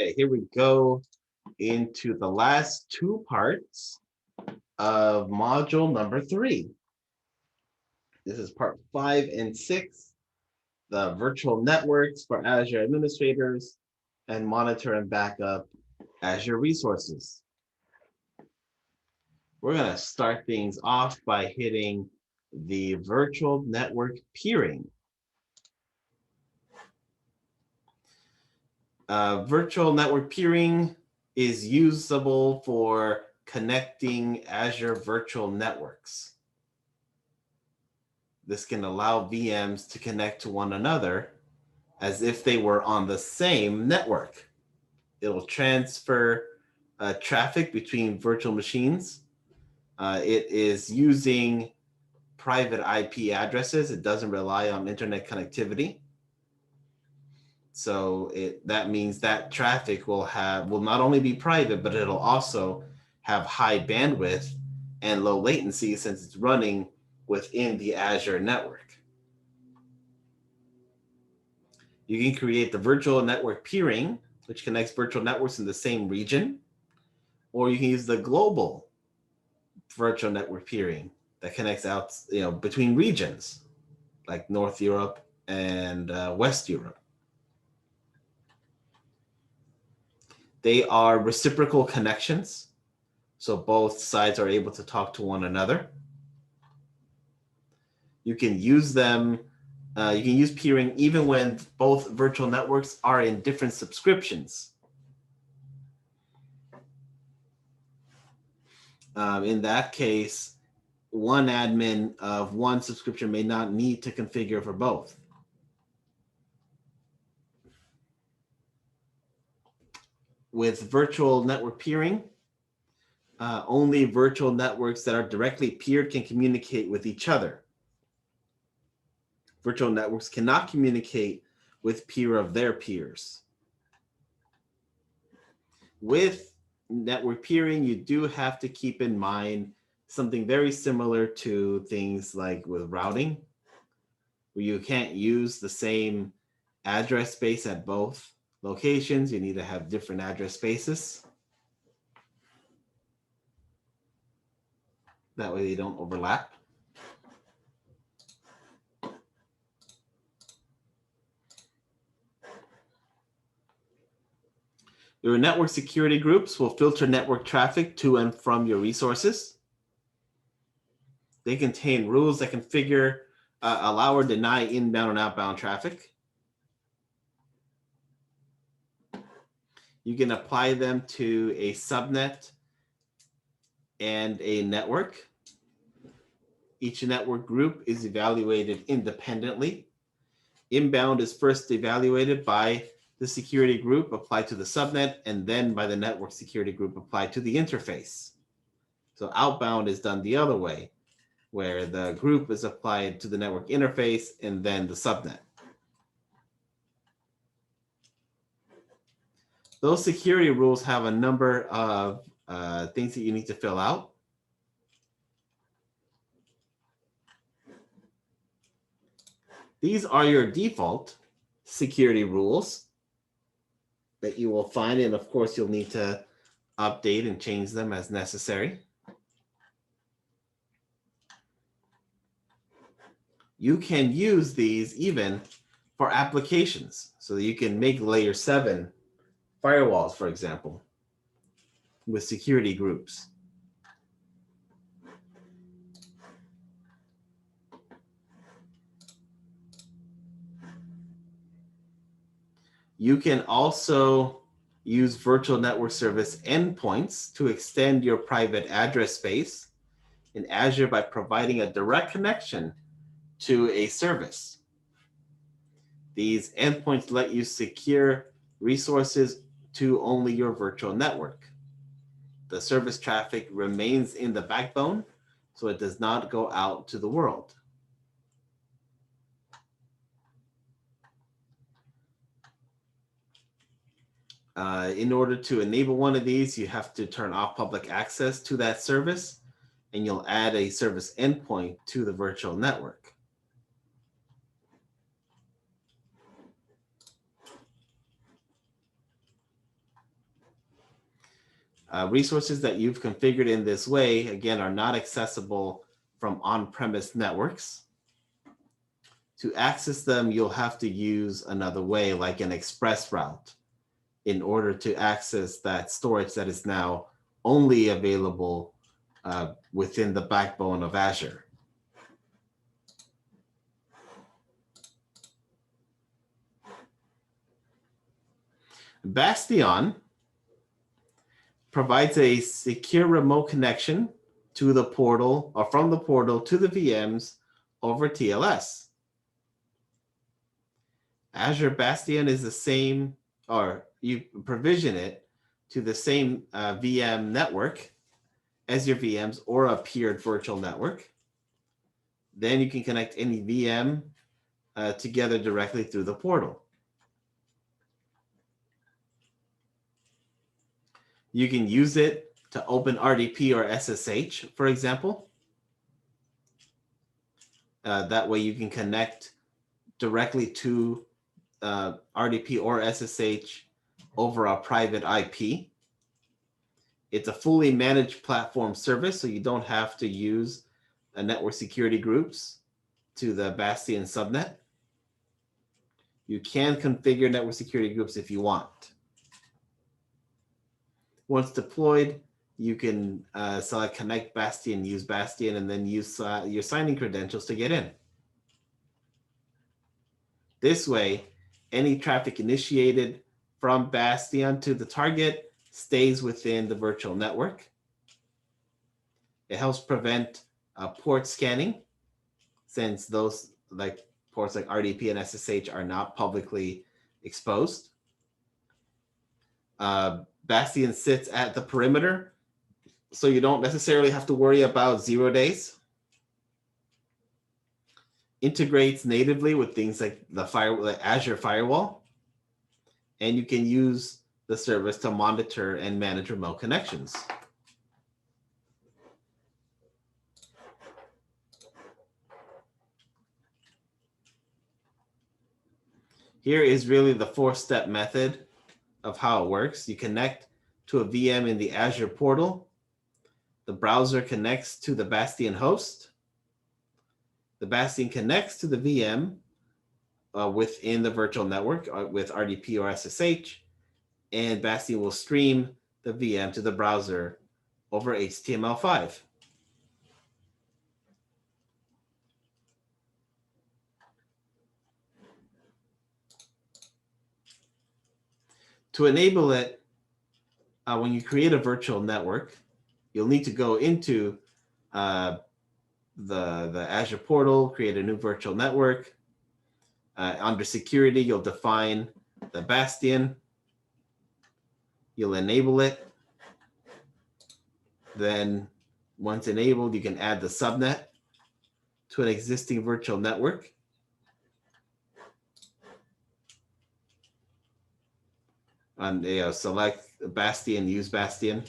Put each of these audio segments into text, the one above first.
Okay, here we go into the last two parts of module number 3. This is part 5 and 6, the virtual networks for Azure administrators and monitor and backup Azure resources. We're going to start things off by hitting the virtual network peering. Virtual network peering is usable for connecting Azure virtual networks. This can allow VMs to connect to one another as if they were on the same network. It'll transfer traffic between virtual machines. It is using private IP addresses. It doesn't rely on internet connectivity. So that means that traffic will not only be private, but it'll also have high bandwidth and low latency since it's running within the Azure network. You can create the virtual network peering, which connects virtual networks in the same region, or you can use the global virtual network peering that connects out, between regions, like North Europe and West Europe. They are reciprocal connections, so both sides are able to talk to one another. You can use them, you can use peering even when both virtual networks are in different subscriptions. In that case, one admin of one subscription may not need to configure for both. With virtual network peering, only virtual networks that are directly peered can communicate with each other. Virtual networks cannot communicate with peer of their peers. With network peering, you do have to keep in mind something very similar to things like with routing, where you can't use the same address space at both locations. You need to have different address spaces. That way they don't overlap. Your network security groups will filter network traffic to and from your resources. They contain rules that configure, allow or deny inbound and outbound traffic. You can apply them to a subnet and a network. Each network group is evaluated independently. Inbound is first evaluated by the security group applied to the subnet, and then by the network security group applied to the interface. So outbound is done the other way, where the group is applied to the network interface and then the subnet. Those security rules have a number of things that you need to fill out. These are your default security rules that you will find, and of course you'll need to update and change them as necessary. You can use these even for applications, so that you can make layer 7 firewalls, for example, with security groups. You can also use virtual network service endpoints to extend your private address space in Azure by providing a direct connection to a service. These endpoints let you secure resources to only your virtual network. The service traffic remains in the backbone, so it does not go out to the world. In order to enable one of these, you have to turn off public access to that service, and you'll add a service endpoint to the virtual network. Resources that you've configured in this way, again, are not accessible from on-premise networks. To access them, you'll have to use another way, like an ExpressRoute, in order to access that storage that is now only available within the backbone of Azure. Bastion provides a secure remote connection to the portal or from the portal to the VMs over TLS. Azure Bastion is the same, or you provision it to the same VM network as your VMs or a peered virtual network. Then you can connect any VM together directly through the portal. You can use it to open RDP or SSH, for example. That way you can connect directly to RDP or SSH over a private IP. It's a fully managed platform service, so you don't have to use network security groups to the Bastion subnet. You can configure network security groups if you want. Once deployed, you can select Connect Bastion, use Bastion, and then use your signing credentials to get in. This way, any traffic initiated from Bastion to the target stays within the virtual network. It helps prevent port scanning, since those ports like RDP and SSH are not publicly exposed. Bastion sits at the perimeter, so you don't necessarily have to worry about 0 days. Integrates natively with things like the Azure Firewall, and you can use the service to monitor and manage remote connections. Here is really the 4-step method of how it works. You connect to a VM in the Azure portal. The browser connects to the Bastion host. The Bastion connects to the VM within the virtual network with RDP or SSH, and Bastion will stream the VM to the browser over HTML5. To enable it, when you create a virtual network, you'll need to go into the Azure portal, create a new virtual network. Under security, you'll define the Bastion. You'll enable it. Then once enabled, you can add the subnet to an existing virtual network. And select Bastion, use Bastion.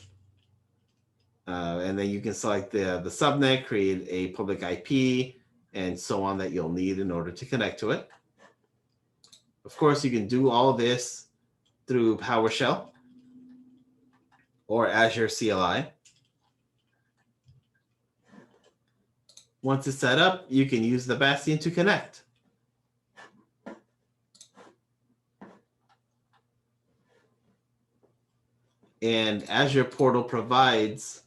And then you can select the subnet, create a public IP, and so on that you'll need in order to connect to it. Of course, you can do all this through PowerShell or Azure CLI. Once it's set up, you can use the Bastion to connect. And Azure Portal provides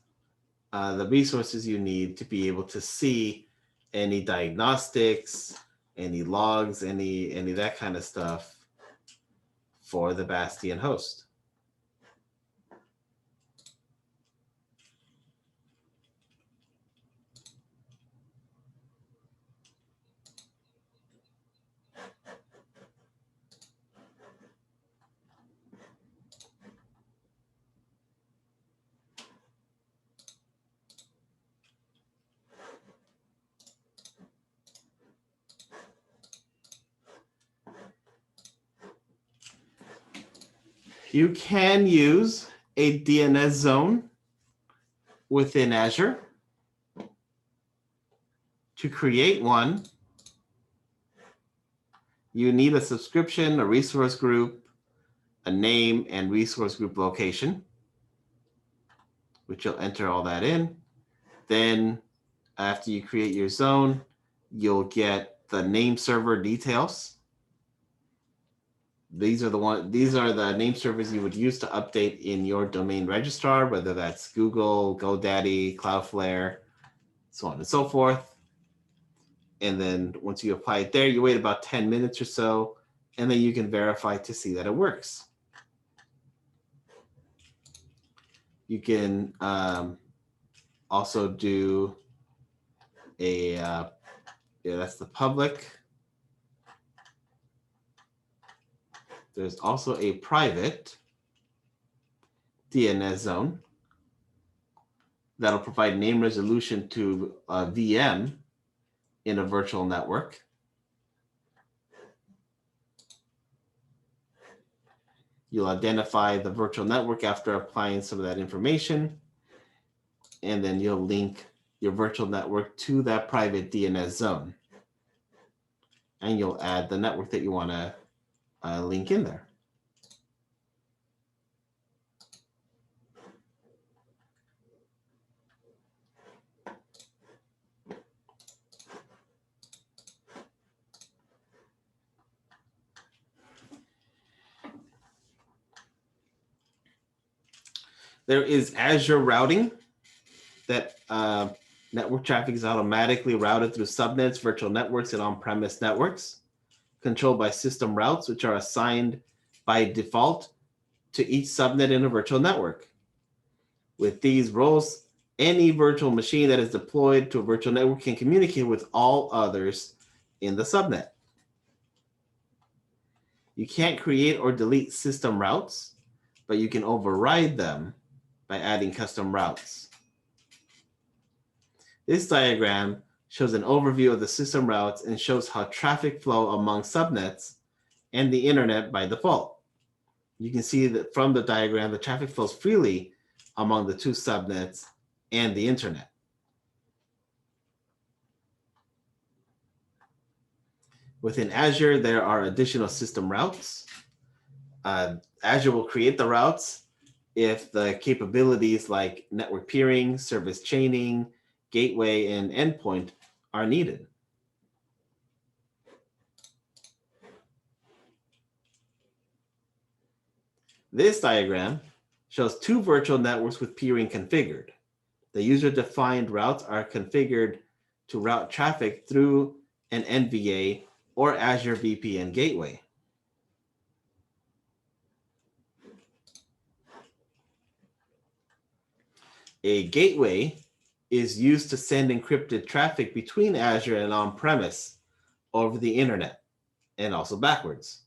the resources you need to be able to see any diagnostics, any logs, any that kind of stuff for the Bastion host. You can use a DNS zone within Azure. To create one, you need a subscription, a resource group, a name, and resource group location. which you'll enter all that in. Then after you create your zone, you'll get the name server details. These are the name servers you would use to update in your domain registrar, whether that's Google, GoDaddy, Cloudflare, so on and so forth. And then once you apply it there, you wait about 10 minutes or so, and then you can verify to see that it works. You can also do a, that's the public. There's also a private DNS zone that'll provide name resolution to a VM in a virtual network. You'll identify the virtual network after applying some of that information, and then you'll link your virtual network to that private DNS zone. And you'll add the network that you want to link in there. There is Azure Routing, that network traffic is automatically routed through subnets, virtual networks, and on-premise networks, controlled by system routes, which are assigned by default to each subnet in a virtual network. With these roles, any virtual machine that is deployed to a virtual network can communicate with all others in the subnet. You can't create or delete system routes, but you can override them by adding custom routes. This diagram shows an overview of the system routes and shows how traffic flow among subnets and the internet by default. You can see that from the diagram, the traffic flows freely among the two subnets and the internet. Within Azure, there are additional system routes. Azure will create the routes if the capabilities like network peering, service chaining, gateway, and endpoint are needed. This diagram shows two virtual networks with peering configured. The user-defined routes are configured to route traffic through an NVA or Azure VPN gateway. A gateway is used to send encrypted traffic between Azure and on-premise over the internet, and also backwards.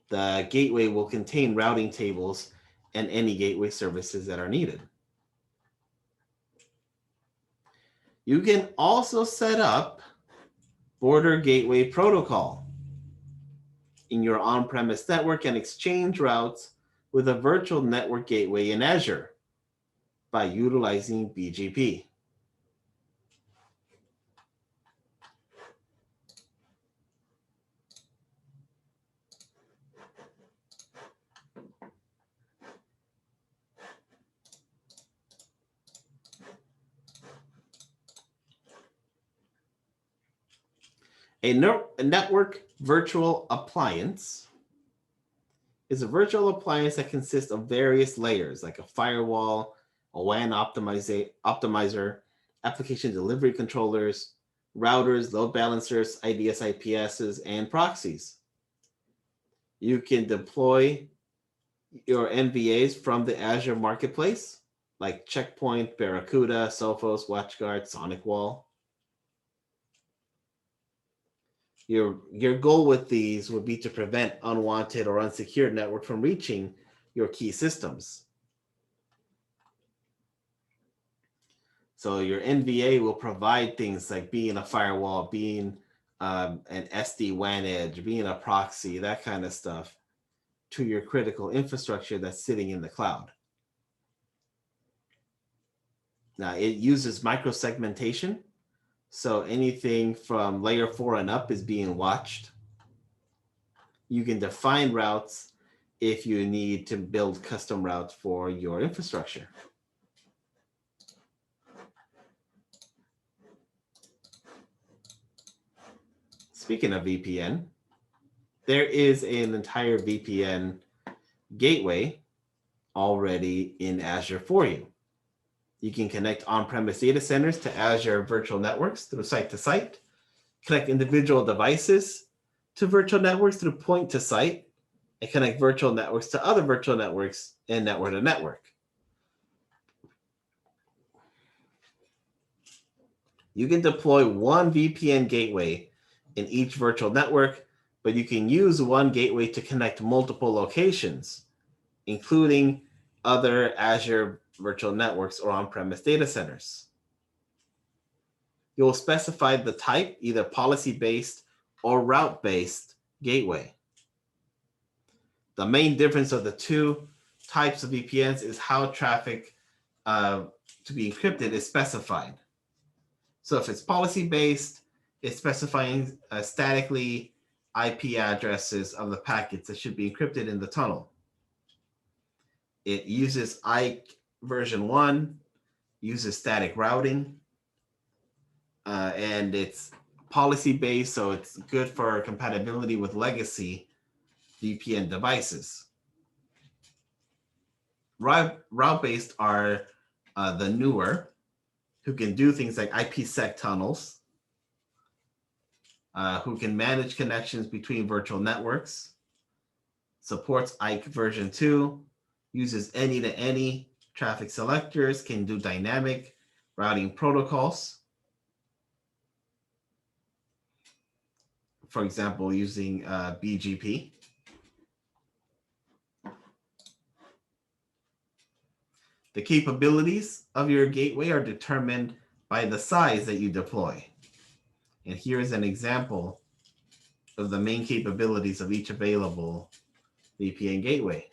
The gateway will contain routing tables and any gateway services that are needed. You can also set up border gateway protocol in your on-premise network and exchange routes with a virtual network gateway in Azure by utilizing BGP. A network virtual appliance is a virtual appliance that consists of various layers like a firewall, a WAN optimizer, application delivery controllers, routers, load balancers, IDS, IPSs, and proxies. You can deploy your NVAs from the Azure Marketplace, like Checkpoint, Barracuda, Sophos, WatchGuard, SonicWall. Your goal with these would be to prevent unwanted or unsecured network from reaching your key systems. So your NVA will provide things like being a firewall, being an SD-WAN edge, being a proxy, that kind of stuff, to your critical infrastructure that's sitting in the cloud. Now, it uses microsegmentation. So anything from layer 4 and up is being watched. You can define routes if you need to build custom routes for your infrastructure. Speaking of VPN, there is an entire VPN gateway already in Azure for you. You can connect on-premise data centers to Azure virtual networks through site-to-site, connect individual devices to virtual networks through point-to-site, and connect virtual networks to other virtual networks and network-to-network. You can deploy one VPN gateway in each virtual network, but you can use one gateway to connect multiple locations, including other Azure virtual networks or on-premise data centers. You'll specify the type, either policy-based or route-based gateway. The main difference of the two types of VPNs is how traffic to be encrypted is specified. So if it's policy-based, it's specifying statically IP addresses of the packets that should be encrypted in the tunnel. It uses IKE version 1, uses static routing, and it's policy-based, so it's good for compatibility with legacy VPN devices. Route-based are the newer, who can do things like IPsec tunnels, who can manage connections between virtual networks, supports IKE version 2, uses any-to-any traffic selectors, can do dynamic routing protocols. For example, using BGP. The capabilities of your gateway are determined by the size that you deploy. And here is an example of the main capabilities of each available VPN gateway.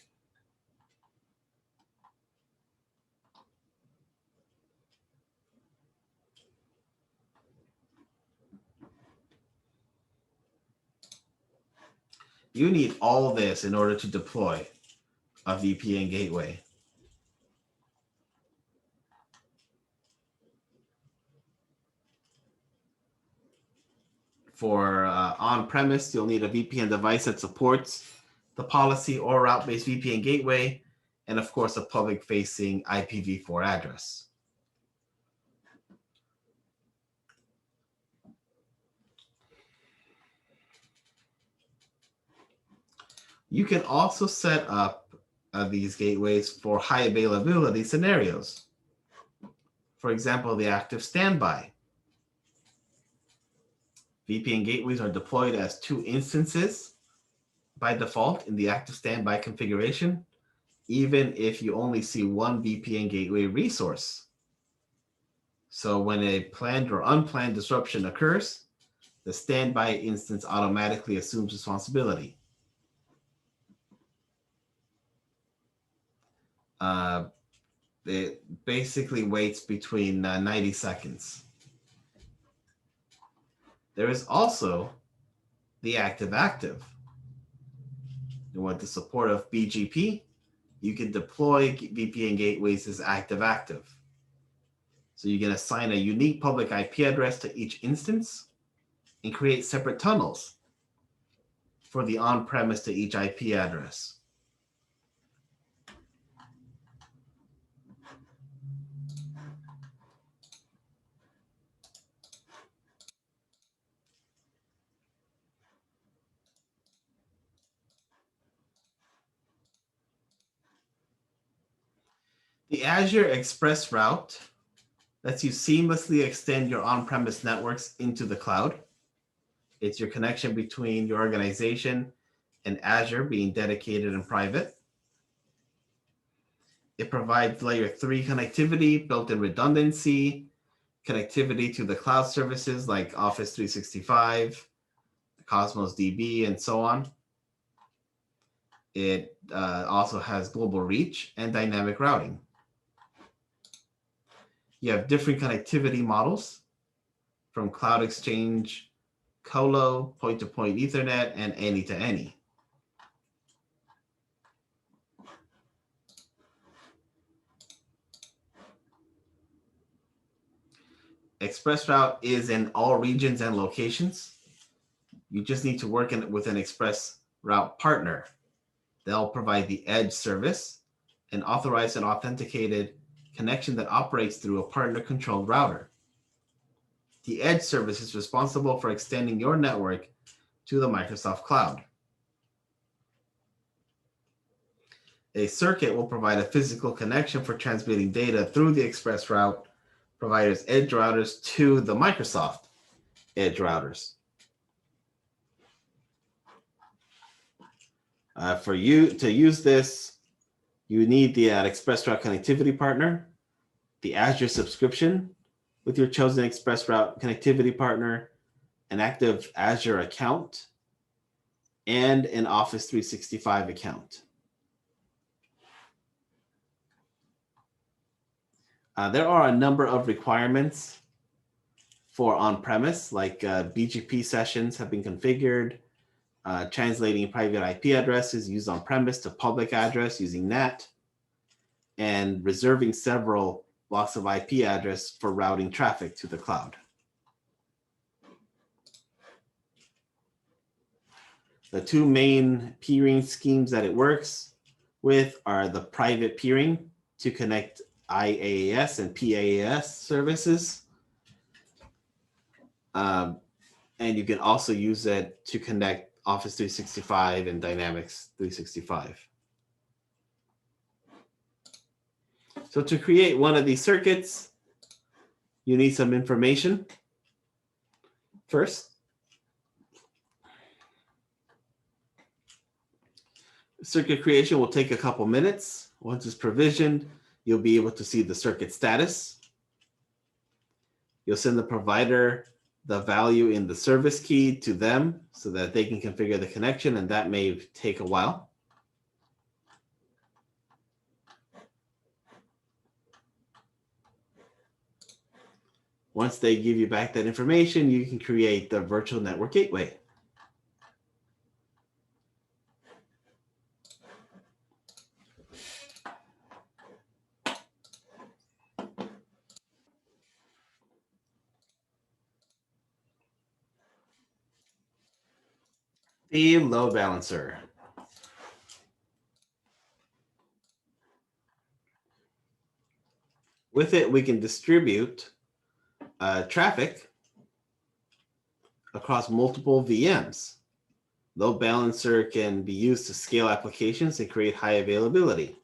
You need all this in order to deploy a VPN gateway. For on-premise, you'll need a VPN device that supports the policy or route-based VPN gateway, and of course, a public-facing IPv4 address. You can also set up these gateways for high availability scenarios. For example, the active standby. VPN gateways are deployed as 2 instances by default in the active standby configuration, even if you only see one VPN gateway resource. So when a planned or unplanned disruption occurs, the standby instance automatically assumes responsibility. It basically waits between 90 seconds. There is also the active-active. And with the support of BGP, you can deploy VPN gateways as active-active. So you can assign a unique public IP address to each instance and create separate tunnels for the on-premise to each IP address. The Azure ExpressRoute lets you seamlessly extend your on-premise networks into the cloud. It's your connection between your organization and Azure being dedicated and private. It provides layer 3 connectivity, built-in redundancy, connectivity to the cloud services like Office 365, Cosmos DB, and so on. It also has global reach and dynamic routing. You have different connectivity models from Cloud Exchange, Colo, point-to-point Ethernet, and any-to-any. ExpressRoute is in all regions and locations. You just need to work with an ExpressRoute partner. They'll provide the edge service, an authorized and authenticated connection that operates through a partner-controlled router. The edge service is responsible for extending your network to the Microsoft cloud. A circuit will provide a physical connection for transmitting data through the ExpressRoute provider's edge routers to the Microsoft edge routers. For you to use this, you need the ExpressRoute connectivity partner, the Azure subscription with your chosen ExpressRoute connectivity partner, an active Azure account, and an Office 365 account. There are a number of requirements for on-premise, like BGP sessions have been configured, translating private IP addresses used on-premise to public address using NAT, and reserving several blocks of IP address for routing traffic to the cloud. The two main peering schemes that it works with are the private peering to connect IaaS and PaaS services. And you can also use it to connect Office 365 and Dynamics 365. So to create one of these circuits, you need some information. First, circuit creation will take a couple minutes. Once it's provisioned, you'll be able to see the circuit status. You'll send the provider the value in the service key to them so that they can configure the connection, and that may take a while. Once they give you back that information, you can create the virtual network gateway. The load balancer. With it, we can distribute traffic across multiple VMs. Load balancer can be used to scale applications and create high availability.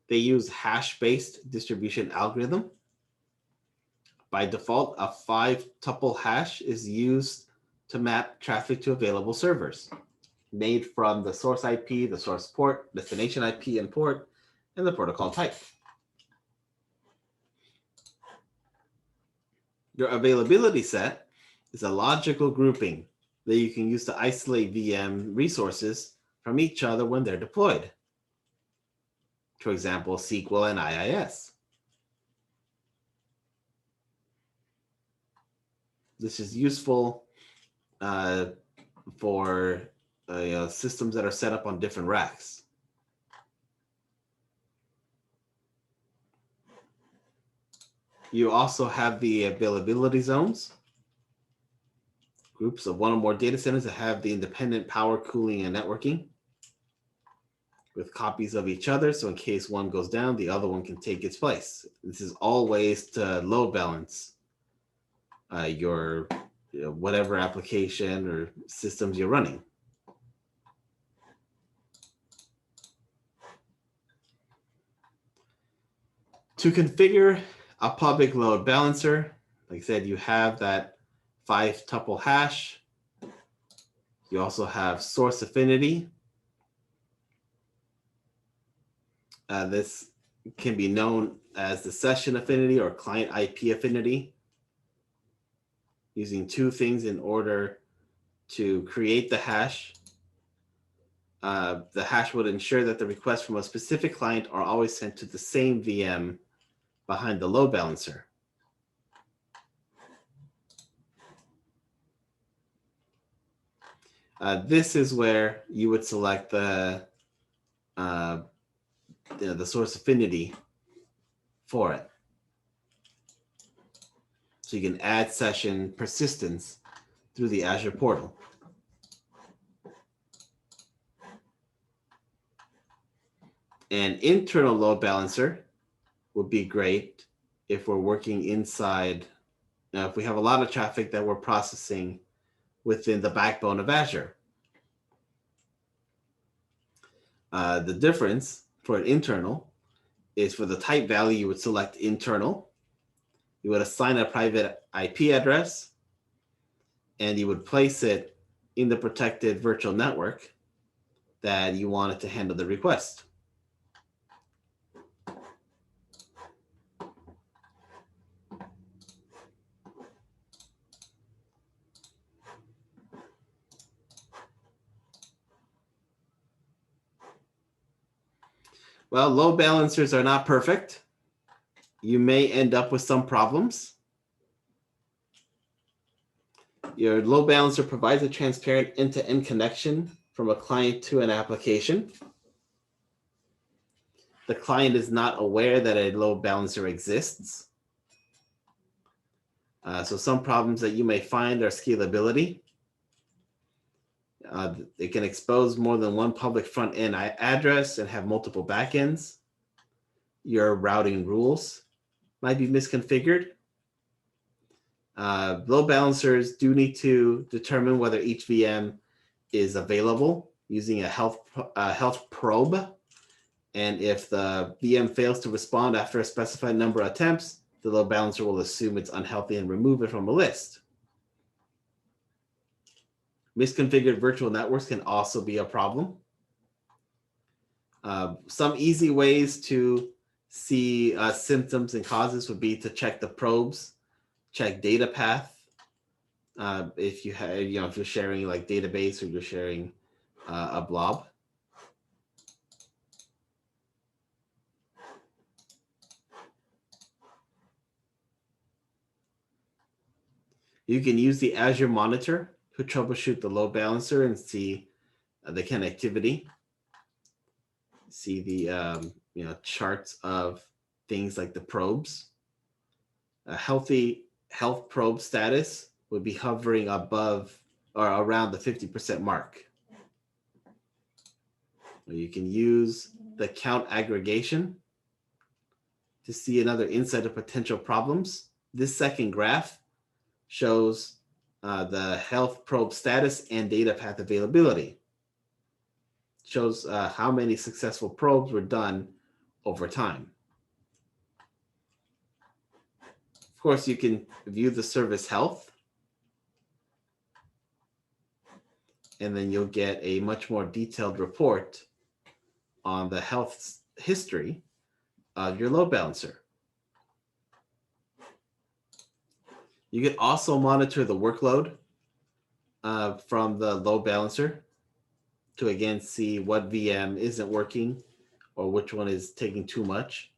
They use hash-based distribution algorithm. By default, a 5-tuple hash is used to map traffic to available servers, made from the source IP, the source port, destination IP and port, and the protocol type. Your availability set is a logical grouping that you can use to isolate VM resources from each other when they're deployed. For example, SQL and IIS. This is useful for systems that are set up on different racks. You also have the availability zones, groups of one or more data centers that have the independent power, cooling, and networking with copies of each other. So in case one goes down, the other one can take its place. This is all ways to load balance your whatever application or systems you're running. To configure a public load balancer, like I said, you have that 5-tuple hash. You also have source affinity. This can be known as the session affinity or client IP affinity, using two things in order to create the hash. The hash would ensure that the requests from a specific client are always sent to the same VM behind the load balancer. This is where you would select the source affinity for it. So you can add session persistence through the Azure portal. An internal load balancer would be great if we're working inside. Now, if we have a lot of traffic that we're processing within the backbone of Azure. The difference for an internal is for the type value, you would select internal. You would assign a private IP address, and you would place it in the protected virtual network that you wanted to handle the request. Well, load balancers are not perfect. You may end up with some problems. Your load balancer provides a transparent end-to-end connection from a client to an application. The client is not aware that a load balancer exists. So some problems that you may find are scalability. It can expose more than one public front-end address and have multiple backends. Your routing rules might be misconfigured. Load balancers do need to determine whether each VM is available using a health probe. And if the VM fails to respond after a specified number of attempts, the load balancer will assume it's unhealthy and remove it from a list. Misconfigured virtual networks can also be a problem. Some easy ways to see symptoms and causes would be to check the probes, check data path. If you have, if you're sharing like database or you're sharing a blob. You can use the Azure Monitor to troubleshoot the load balancer and see the connectivity. See the charts of things like the probes. A healthy health probe status would be hovering above or around the 50% mark. You can use the count aggregation to see another insight of potential problems. This second graph shows the health probe status and data path availability. Shows how many successful probes were done over time. Of course, you can view the service health, and then you'll get a much more detailed report on the health history of your load balancer. You can also monitor the workload from the load balancer to again see what VM isn't working or which one is taking too much.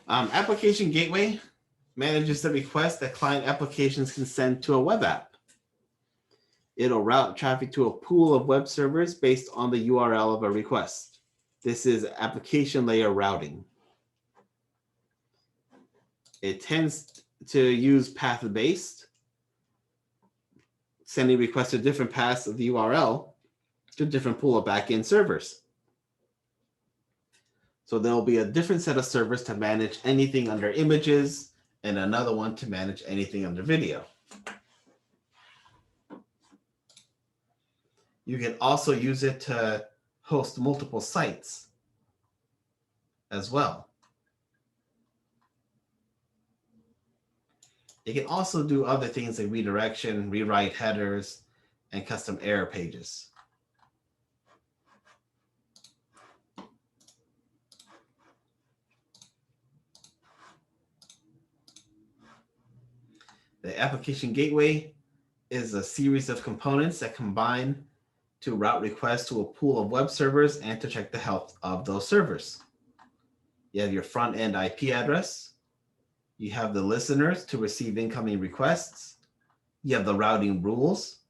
Application Gateway manages the request that client applications can send to a web app. It'll route traffic to a pool of web servers based on the URL of a request. This is application layer routing. It tends to use path-based, sending requests to different paths of the URL to a different pool of backend servers. So there'll be a different set of servers to manage anything under images and another one to manage anything under video. You can also use it to host multiple sites as well. It can also do other things like redirection, rewrite headers, and custom error pages. The application gateway is a series of components that combine to route requests to a pool of web servers and to check the health of those servers. You have your front-end IP address, You have the listeners to receive incoming requests. You have the routing rules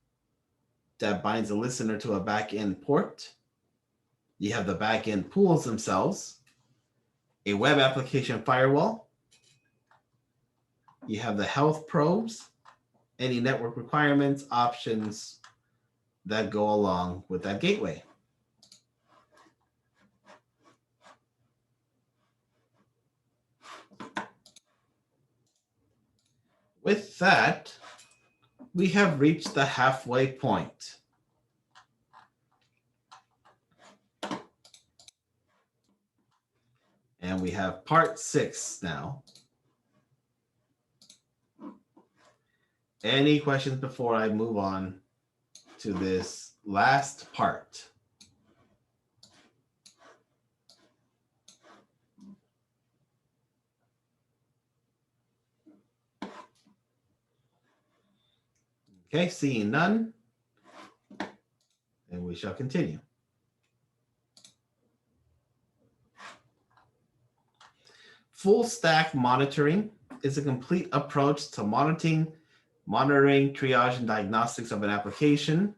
that binds the listener to a backend port. You have the backend pools themselves, a web application firewall. You have the health probes, any network requirements, options that go along with that gateway. With that, we have reached the halfway point. And we have part 6 now. Any questions before I move on to this last part? Okay, seeing none, and we shall continue. Full stack monitoring is a complete approach to monitoring, triage, and diagnostics of an application,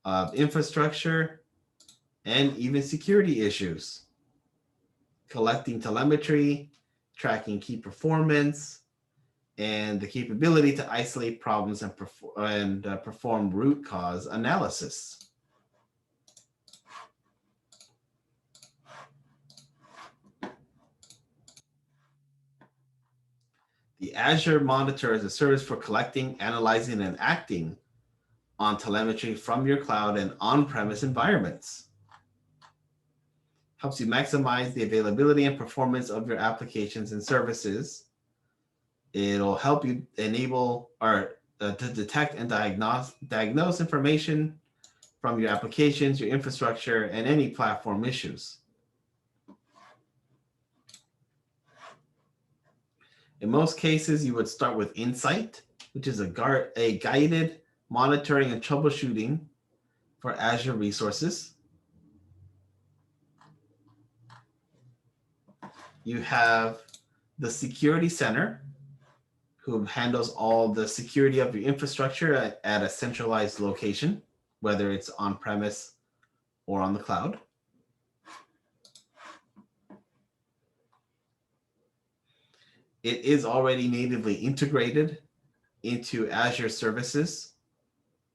of infrastructure, and even security issues. Collecting telemetry, tracking key performance, and the capability to isolate problems and perform root cause analysis. The Azure Monitor is a service for collecting, analyzing, and acting on telemetry from your cloud and on-premise environments. Helps you maximize the availability and performance of your applications and services. It'll help you enable or to detect and diagnose information from your applications, your infrastructure, and any platform issues. In most cases, you would start with Insight, which is a guided monitoring and troubleshooting for Azure resources. You have the Security Center, who handles all the security of your infrastructure at a centralized location, whether it's on-premise or on the cloud. It is already natively integrated into Azure services,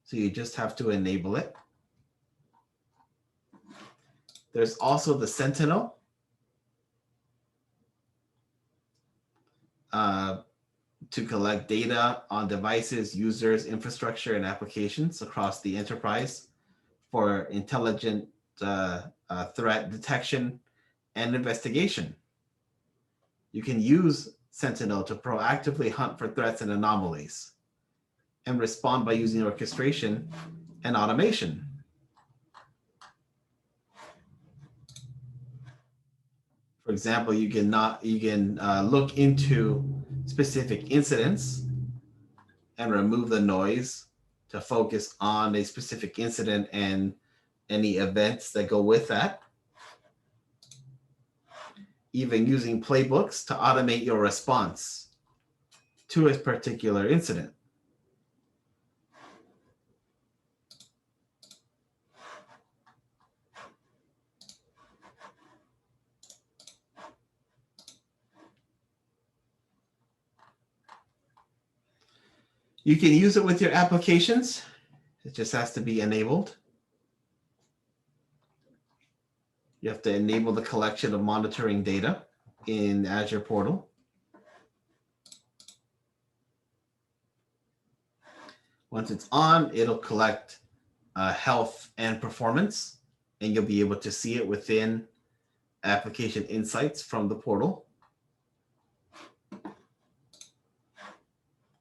so you just have to enable it. There's also the Sentinel, to collect data on devices, users, infrastructure, and applications across the enterprise for intelligent threat detection and investigation. You can use Sentinel to proactively hunt for threats and anomalies and respond by using orchestration and automation. For example, you can look into specific incidents and remove the noise to focus on a specific incident and any events that go with that. Even using playbooks to automate your response to a particular incident. You can use it with your applications. It just has to be enabled. You have to enable the collection of monitoring data in Azure Portal. Once it's on, it'll collect health and performance, and you'll be able to see it within application insights from the portal,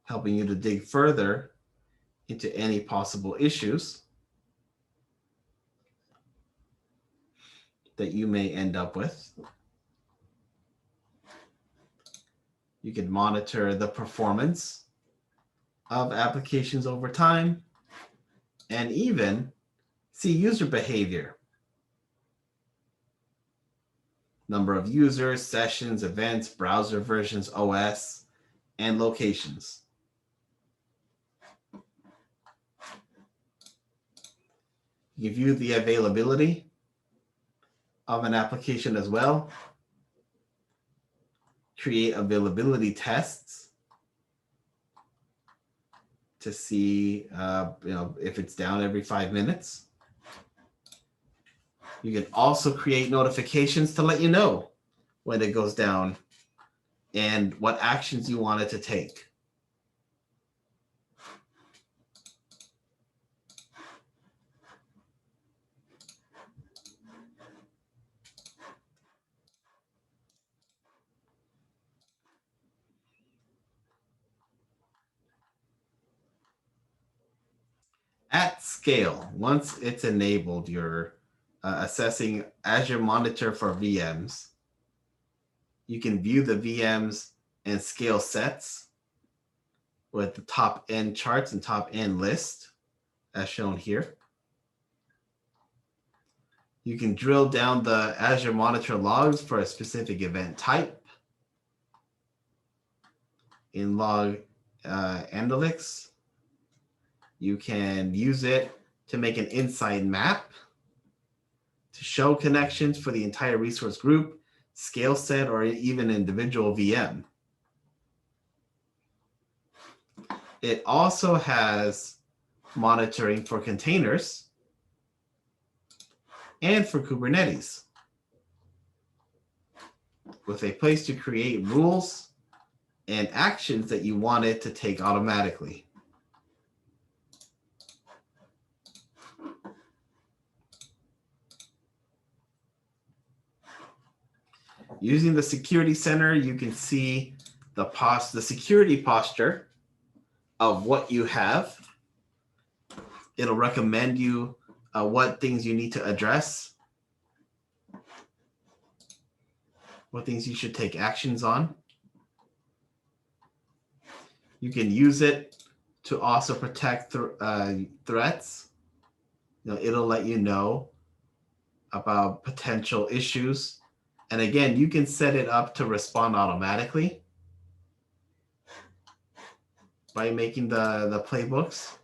helping you to dig further into any possible issues that you may end up with. You can monitor the performance of applications over time and even see user behavior. number of users, sessions, events, browser versions, OS, and locations. You view the availability of an application as well. Create availability tests to see if it's down every 5 minutes. You can also create notifications to let you know when it goes down and what actions you want it to take. At scale, once it's enabled, you're assessing Azure Monitor for VMs. You can view the VMs and scale sets with the top end charts and top end list, as shown here. You can drill down the Azure Monitor logs for a specific event type. In Log Analytics, you can use it to make an inside map to show connections for the entire resource group, scale set, or even individual VM. It also has monitoring for containers and for Kubernetes, with a place to create rules and actions that you want it to take automatically. Using the Security Center, you can see the security posture of what you have. It'll recommend you what things you need to address, what things you should take actions on. You can use it to also protect threats. It'll let you know about potential issues. And again, you can set it up to respond automatically by making the playbooks.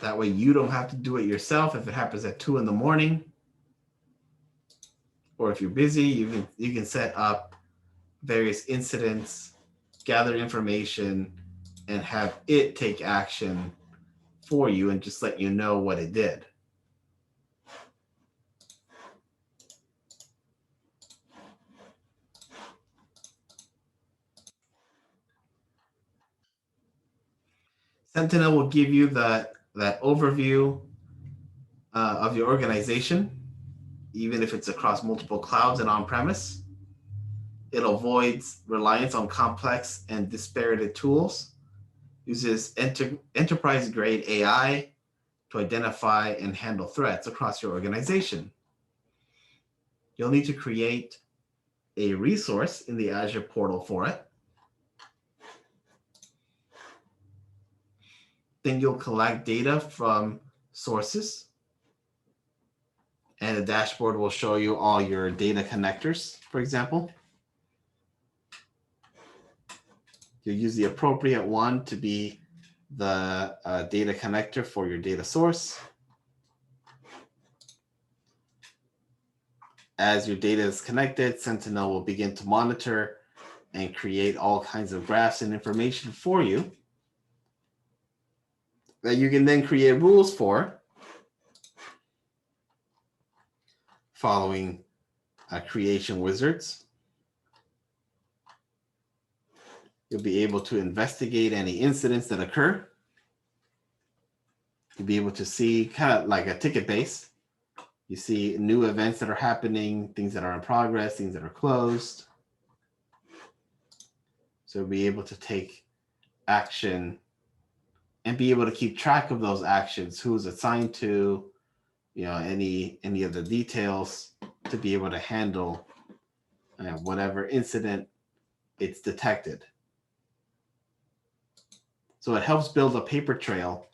That way you don't have to do it yourself if it happens at 2 a.m. Or if you're busy, you can set up various incidents, gather information, and have it take action for you and just let you know what it did. Sentinel will give you that overview of your organization, even if it's across multiple clouds and on-premise. It avoids reliance on complex and disparate tools, uses enterprise-grade AI to identify and handle threats across your organization. You'll need to create a resource in the Azure portal for it. Then you'll collect data from sources, and the dashboard will show you all your data connectors, for example. You'll use the appropriate one to be the data connector for your data source. As your data is connected, Sentinel will begin to monitor and create all kinds of graphs and information for you that you can then create rules for following creation wizards. You'll be able to investigate any incidents that occur. You'll be able to see kind of like a ticket base. You see new events that are happening, things that are in progress, things that are closed. So you'll be able to take action and be able to keep track of those actions, who's assigned to, any of the details, to be able to handle whatever incident it's detected. So it helps build a paper trail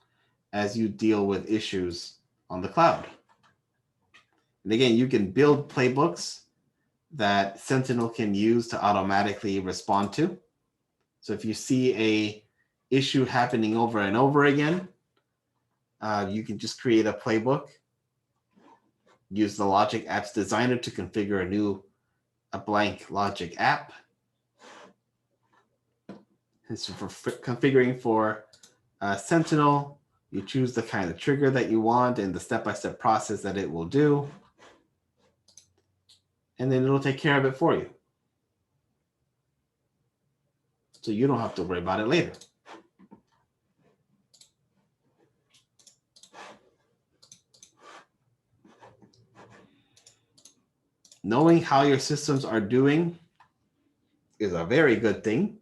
as you deal with issues on the cloud. And again, you can build playbooks that Sentinel can use to automatically respond to. So if you see a issue happening over and over again, you can just create a playbook, use the Logic Apps Designer to configure a blank Logic app. And so for configuring for Sentinel, you choose the kind of trigger that you want and the step-by-step process that it will do. And then it'll take care of it for you. So you don't have to worry about it later. Knowing how your systems are doing is a very good thing.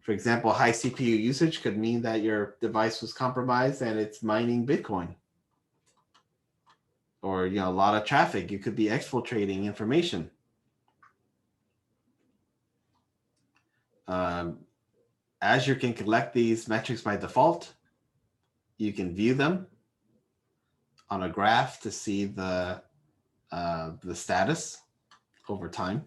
For example, high CPU usage could mean that your device was compromised and it's mining Bitcoin. Or a lot of traffic. You could be exfiltrating information. Azure can collect these metrics by default. You can view them on a graph to see the status over time.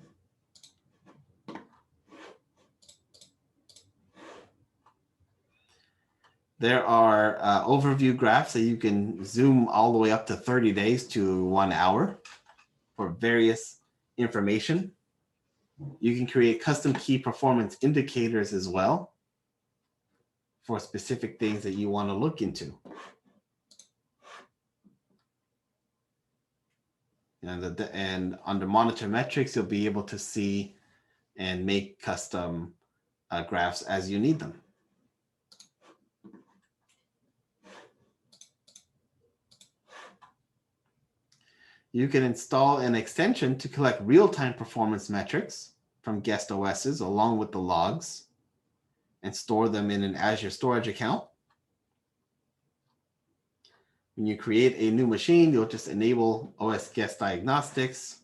There are overview graphs that you can zoom all the way up to 30 days to 1 hour for various information. You can create custom key performance indicators as well for specific things that you want to look into. And under monitor metrics, you'll be able to see and make custom graphs as you need them. You can install an extension to collect real-time performance metrics from guest OSs along with the logs and store them in an Azure storage account. When you create a new machine, you'll just enable OS guest diagnostics.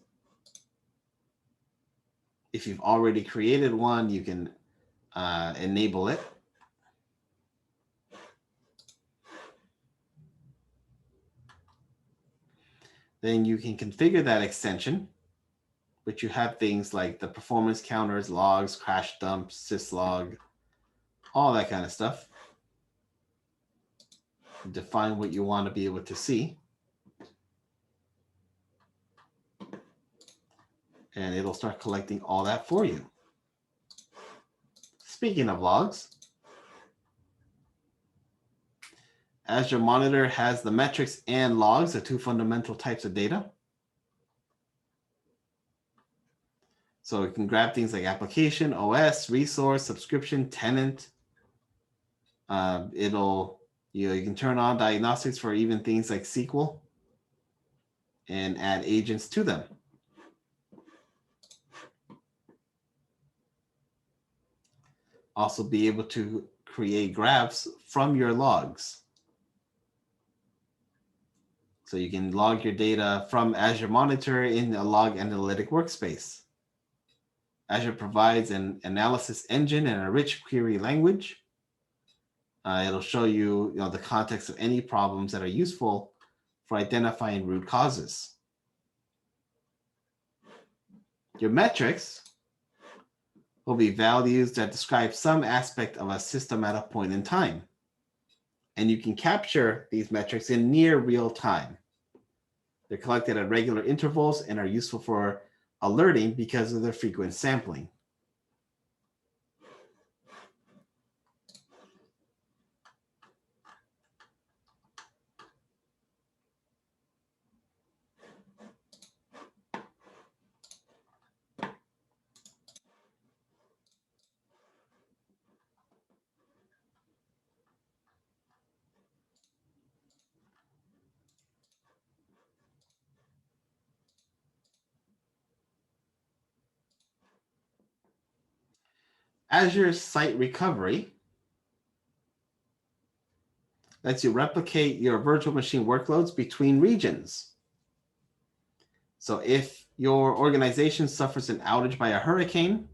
If you've already created one, you can enable it. Then you can configure that extension, but you have things like the performance counters, logs, crash dumps, syslog, all that kind of stuff. Define what you want to be able to see. And it'll start collecting all that for you. Speaking of logs, Azure Monitor has the metrics and logs, the two fundamental types of data. So it can grab things like application, OS, resource, subscription, tenant. You can turn on diagnostics for even things like SQL and add agents to them. Also be able to create graphs from your logs. So you can log your data from Azure Monitor in a log analytic workspace. Azure provides an analysis engine and a rich query language. It'll show you, the context of any problems that are useful for identifying root causes. Your metrics will be values that describe some aspect of a system at a point in time. And you can capture these metrics in near real time. They're collected at regular intervals and are useful for alerting because of their frequent sampling. Azure Site Recovery lets you replicate your virtual machine workloads between regions. So if your organization suffers an outage by a hurricane,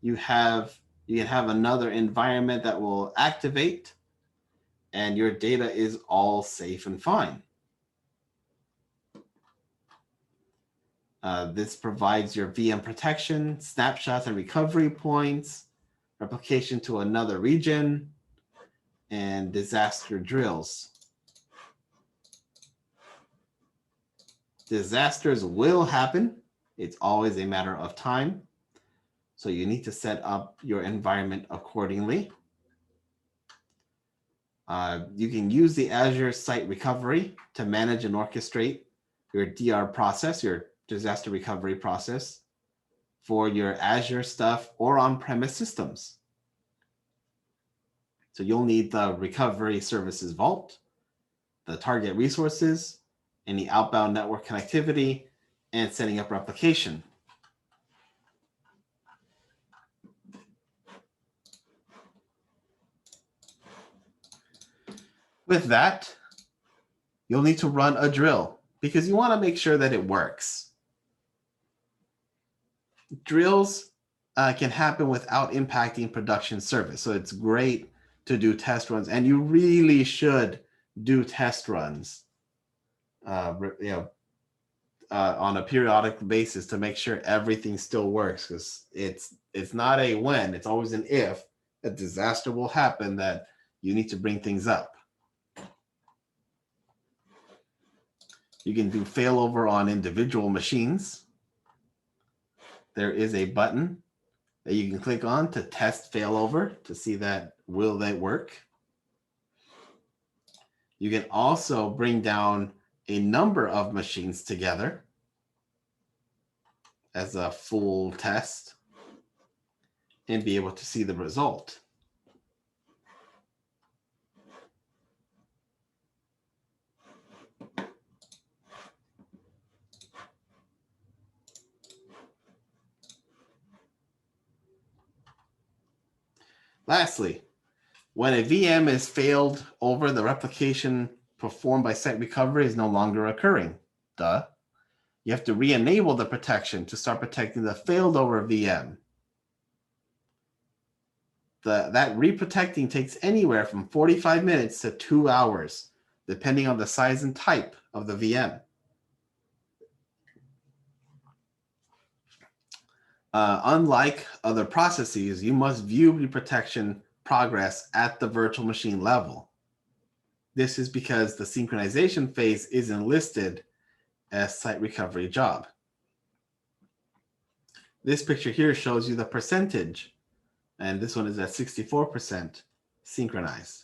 you can have another environment that will activate and your data is all safe and fine. This provides your VM protection, snapshots and recovery points, replication to another region, and disaster drills. Disasters will happen. It's always a matter of time. So you need to set up your environment accordingly. You can use the Azure Site Recovery to manage and orchestrate your DR process, your disaster recovery process, for your Azure stuff or on-premise systems. So you'll need the Recovery Services Vault, the target resources, any outbound network connectivity, and setting up replication. With that, you'll need to run a drill because you want to make sure that it works. Drills can happen without impacting production service. So it's great to do test runs, and you really should do test runs on a periodic basis to make sure everything still works, because it's not a when, it's always an if a disaster will happen that you need to bring things up. You can do failover on individual machines. There is a button that you can click on to test failover to see that will they work. You can also bring down a number of machines together as a full test and be able to see the result. Lastly, when a VM is failed over, the replication performed by site recovery is no longer occurring. Duh. You have to re-enable the protection to start protecting the failed over VM. That re-protecting takes anywhere from 45 minutes to 2 hours, depending on the size and type of the VM. Unlike other processes, you must view the protection progress at the virtual machine level. This is because the synchronization phase isn't listed as site recovery job. This picture here shows you the percentage, and this one is at 64% synchronized.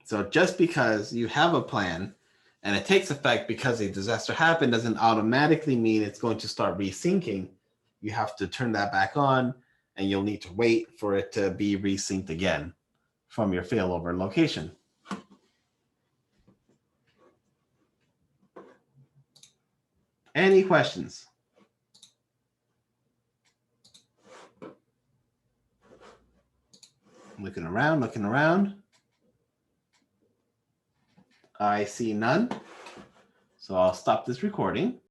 So just because you have a plan and it takes effect because a disaster happened doesn't automatically mean it's going to start resyncing. You have to turn that back on, and you'll need to wait for it to be resynced again from your failover location. Any questions? Looking around. I see none. So I'll stop this recording.